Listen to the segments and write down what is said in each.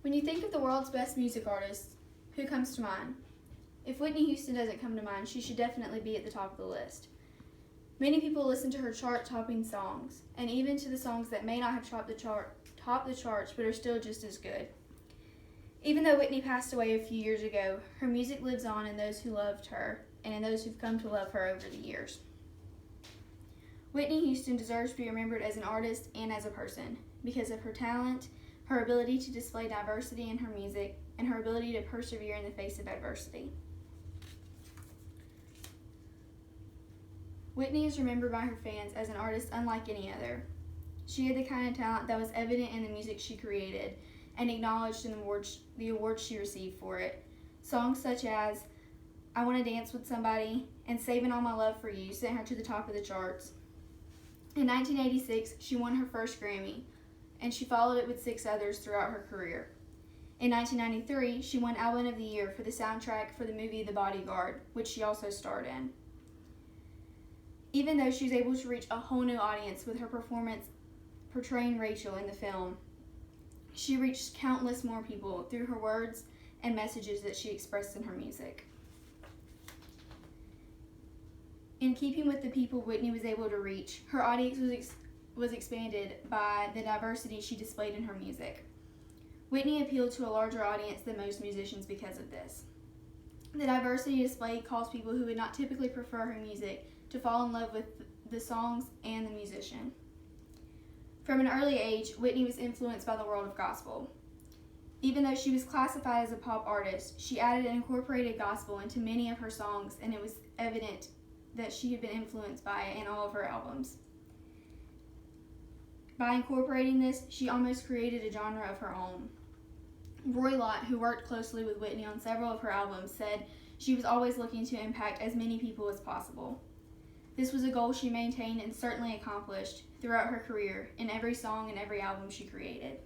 When you think of the world's best music artists, who comes to mind? If Whitney Houston doesn't come to mind, she should definitely be at the top of the list. Many people listen to her chart-topping songs, and even to the songs that may not have topped the charts but are still just as good. Even though Whitney passed away a few years ago, her music lives on in those who loved her and in those who've come to love her over the years. Whitney Houston deserves to be remembered as an artist and as a person because of her talent, her ability to display diversity in her music, and her ability to persevere in the face of adversity. Whitney is remembered by her fans as an artist unlike any other. She had the kind of talent that was evident in the music she created and acknowledged in the awards she received for it. Songs such as I Want to Dance with Somebody and Saving All My Love for You sent her to the top of the charts. In 1986, she won her first Grammy, and she followed it with 6 others throughout her career. In 1993, she won Album of the Year for the soundtrack for the movie The Bodyguard, which she also starred in. Even though she was able to reach a whole new audience with her performance portraying Rachel in the film, she reached countless more people through her words and messages that she expressed in her music. In keeping with the people Whitney was able to reach, her audience was expanded by the diversity she displayed in her music. Whitney appealed to a larger audience than most musicians because of this. The diversity displayed caused people who would not typically prefer her music to fall in love with the songs and the musician. From an early age, Whitney was influenced by the world of gospel. Even though she was classified as a pop artist, she added and incorporated gospel into many of her songs, and it was evident that she had been influenced by it in all of her albums. By incorporating this, she almost created a genre of her own. Roy Lott, who worked closely with Whitney on several of her albums, said she was always looking to impact as many people as possible. This was a goal she maintained and certainly accomplished throughout her career in every song and every album she created.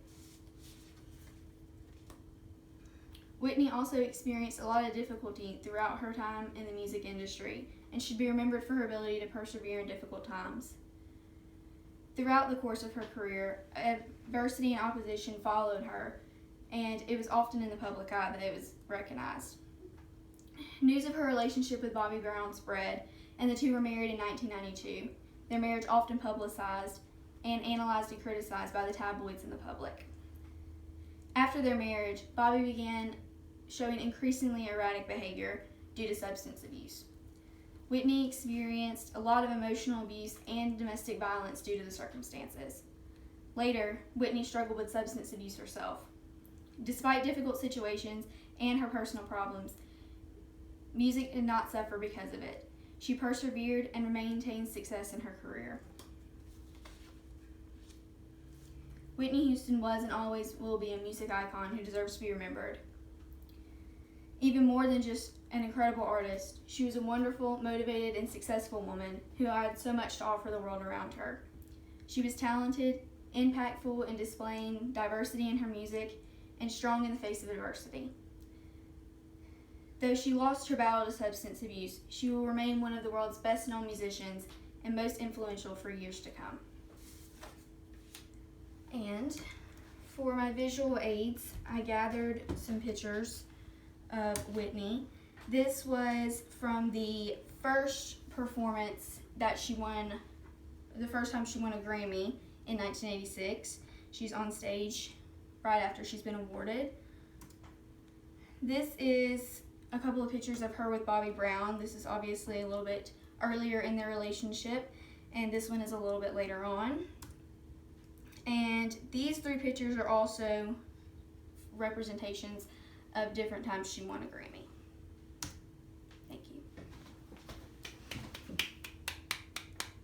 Whitney also experienced a lot of difficulty throughout her time in the music industry and should be remembered for her ability to persevere in difficult times. Throughout the course of her career, adversity and opposition followed her, and it was often in the public eye that it was recognized. News of her relationship with Bobby Brown spread, and the two were married in 1992. Their marriage often publicized and analyzed and criticized by the tabloids and the public. After their marriage, Bobby began showing increasingly erratic behavior due to substance abuse. Whitney experienced a lot of emotional abuse and domestic violence due to the circumstances. Later, Whitney struggled with substance abuse herself. Despite difficult situations and her personal problems, music did not suffer because of it. She persevered and maintained success in her career. Whitney Houston was and always will be a music icon who deserves to be remembered. Even more than just an incredible artist, she was a wonderful, motivated, and successful woman who had so much to offer the world around her. She was talented, impactful in displaying diversity in her music, and strong in the face of adversity. Though she lost her battle to substance abuse, she will remain one of the world's best-known musicians and most influential for years to come. And for my visual aids, I gathered some pictures of Whitney. This was from the first performance that she won, the first time she won a Grammy in 1986. She's on stage right after she's been awarded. This is a couple of pictures of her with Bobby Brown. This is obviously a little bit earlier in their relationship, and this one is a little bit later on. And these 3 pictures are also representations of different times she won a Grammy.